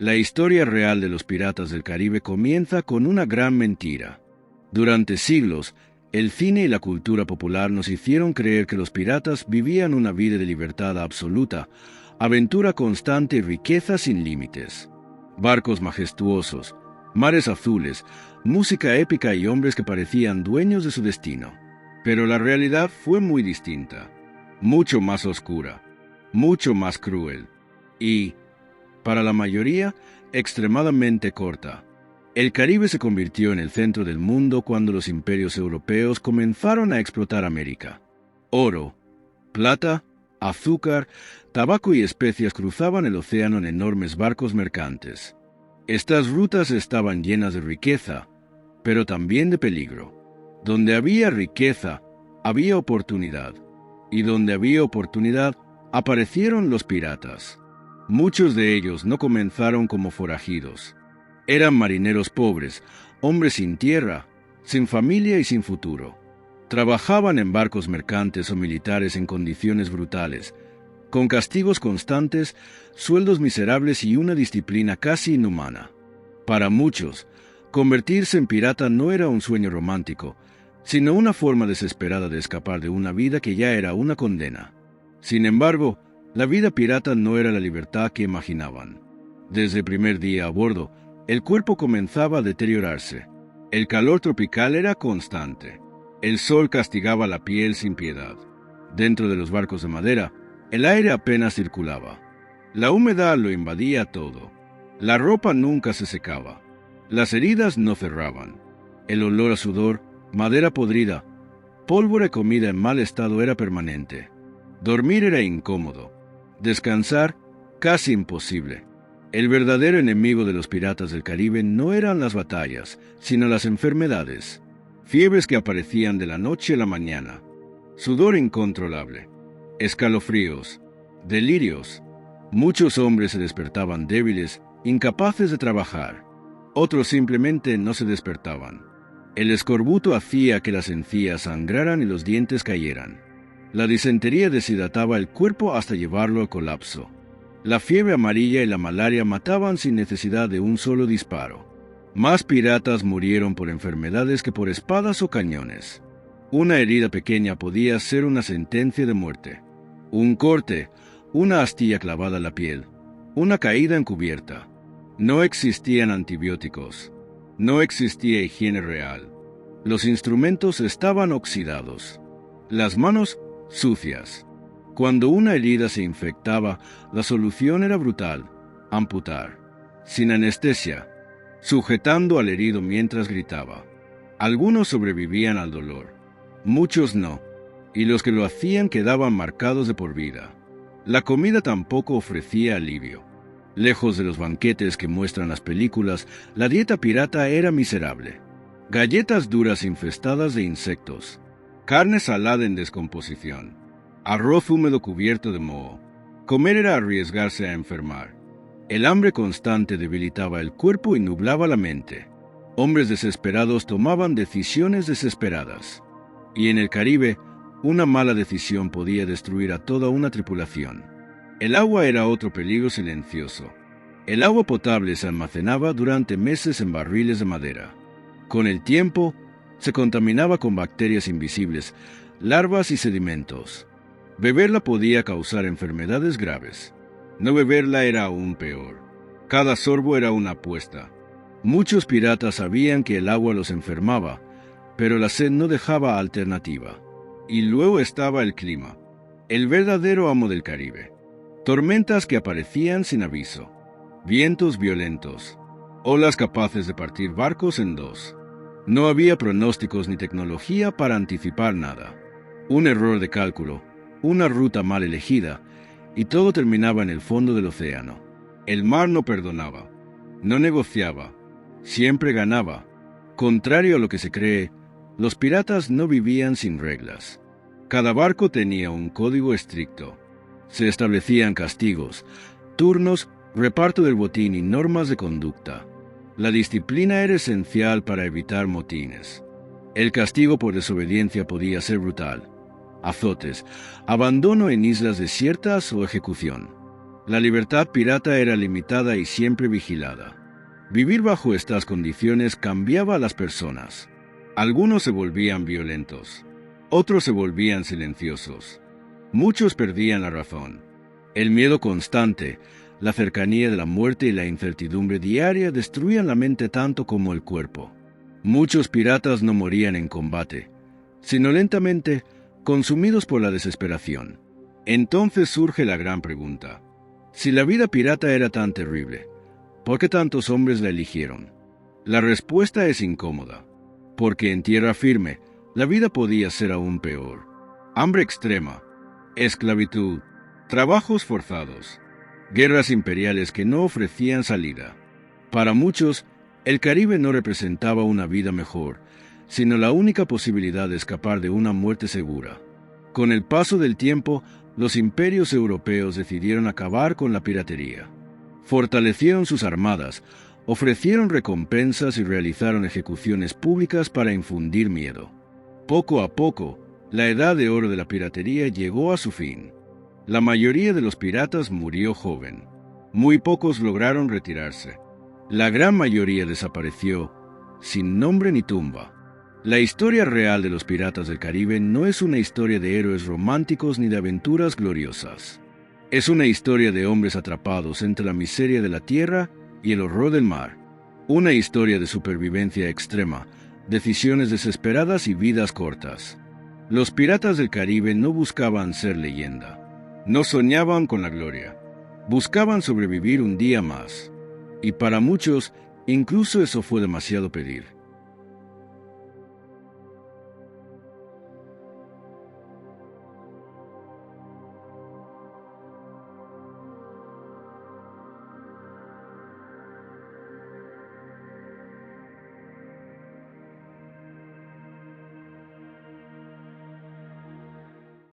La historia real de los piratas del Caribe comienza con una gran mentira. Durante siglos, el cine y la cultura popular nos hicieron creer que los piratas vivían una vida de libertad absoluta, aventura constante y riqueza sin límites. Barcos majestuosos, mares azules, música épica y hombres que parecían dueños de su destino. Pero la realidad fue muy distinta, mucho más oscura, mucho más cruel y, para la mayoría, extremadamente corta. El Caribe se convirtió en el centro del mundo cuando los imperios europeos comenzaron a explotar América. Oro, plata, azúcar, tabaco y especias cruzaban el océano en enormes barcos mercantes. Estas rutas estaban llenas de riqueza, pero también de peligro. Donde había riqueza, había oportunidad. Y donde había oportunidad, aparecieron los piratas. Muchos de ellos no comenzaron como forajidos. Eran marineros pobres, hombres sin tierra, sin familia y sin futuro. Trabajaban en barcos mercantes o militares en condiciones brutales, con castigos constantes, sueldos miserables y una disciplina casi inhumana. Para muchos, convertirse en pirata no era un sueño romántico, sino una forma desesperada de escapar de una vida que ya era una condena. Sin embargo, la vida pirata no era la libertad que imaginaban. Desde el primer día a bordo, el cuerpo comenzaba a deteriorarse. El calor tropical era constante. El sol castigaba la piel sin piedad. Dentro de los barcos de madera, el aire apenas circulaba. La humedad lo invadía todo. La ropa nunca se secaba. Las heridas no cerraban. El olor a sudor, madera podrida, pólvora y comida en mal estado era permanente. Dormir era incómodo. Descansar, casi imposible. El verdadero enemigo de los piratas del Caribe no eran las batallas, sino las enfermedades. Fiebres que aparecían de la noche a la mañana. Sudor incontrolable. Escalofríos. Delirios. Muchos hombres se despertaban débiles, incapaces de trabajar. Otros simplemente no se despertaban. El escorbuto hacía que las encías sangraran y los dientes cayeran. La disentería deshidrataba el cuerpo hasta llevarlo al colapso. La fiebre amarilla y la malaria mataban sin necesidad de un solo disparo. Más piratas murieron por enfermedades que por espadas o cañones. Una herida pequeña podía ser una sentencia de muerte. Un corte, una astilla clavada en la piel, una caída encubierta. No existían antibióticos. No existía higiene real. Los instrumentos estaban oxidados. Las manos sucias. Cuando una herida se infectaba, la solución era brutal: amputar. Sin anestesia, sujetando al herido mientras gritaba. Algunos sobrevivían al dolor. Muchos no. Y los que lo hacían quedaban marcados de por vida. La comida tampoco ofrecía alivio. Lejos de los banquetes que muestran las películas, la dieta pirata era miserable. Galletas duras infestadas de insectos, carne salada en descomposición, arroz húmedo cubierto de moho. Comer era arriesgarse a enfermar. El hambre constante debilitaba el cuerpo y nublaba la mente. Hombres desesperados tomaban decisiones desesperadas. Y en el Caribe, una mala decisión podía destruir a toda una tripulación. El agua era otro peligro silencioso. El agua potable se almacenaba durante meses en barriles de madera. Con el tiempo, se contaminaba con bacterias invisibles, larvas y sedimentos. Beberla podía causar enfermedades graves. No beberla era aún peor. Cada sorbo era una apuesta. Muchos piratas sabían que el agua los enfermaba, pero la sed no dejaba alternativa. Y luego estaba el clima, el verdadero amo del Caribe. Tormentas que aparecían sin aviso, vientos violentos, olas capaces de partir barcos en dos. No había pronósticos ni tecnología para anticipar nada. Un error de cálculo, una ruta mal elegida, y todo terminaba en el fondo del océano. El mar no perdonaba, no negociaba, siempre ganaba. Contrario a lo que se cree, los piratas no vivían sin reglas. Cada barco tenía un código estricto. Se establecían castigos, turnos, reparto del botín y normas de conducta. La disciplina era esencial para evitar motines. El castigo por desobediencia podía ser brutal: azotes, abandono en islas desiertas o ejecución. La libertad pirata era limitada y siempre vigilada. Vivir bajo estas condiciones cambiaba a las personas. Algunos se volvían violentos, otros se volvían silenciosos. Muchos perdían la razón. El miedo constante, la cercanía de la muerte y la incertidumbre diaria destruían la mente tanto como el cuerpo. Muchos piratas no morían en combate, sino lentamente, consumidos por la desesperación. Entonces surge la gran pregunta: si la vida pirata era tan terrible, ¿por qué tantos hombres la eligieron? La respuesta es incómoda, porque en tierra firme la vida podía ser aún peor. Hambre extrema, esclavitud, trabajos forzados, guerras imperiales que no ofrecían salida. Para muchos, el Caribe no representaba una vida mejor, sino la única posibilidad de escapar de una muerte segura. Con el paso del tiempo, los imperios europeos decidieron acabar con la piratería. Fortalecieron sus armadas, ofrecieron recompensas y realizaron ejecuciones públicas para infundir miedo. Poco a poco, la edad de oro de la piratería llegó a su fin. La mayoría de los piratas murió joven. Muy pocos lograron retirarse. La gran mayoría desapareció, sin nombre ni tumba. La historia real de los piratas del Caribe no es una historia de héroes románticos ni de aventuras gloriosas. Es una historia de hombres atrapados entre la miseria de la tierra y el horror del mar. Una historia de supervivencia extrema, decisiones desesperadas y vidas cortas. Los piratas del Caribe no buscaban ser leyenda. No soñaban con la gloria. Buscaban sobrevivir un día más. Y para muchos, incluso eso fue demasiado pedir.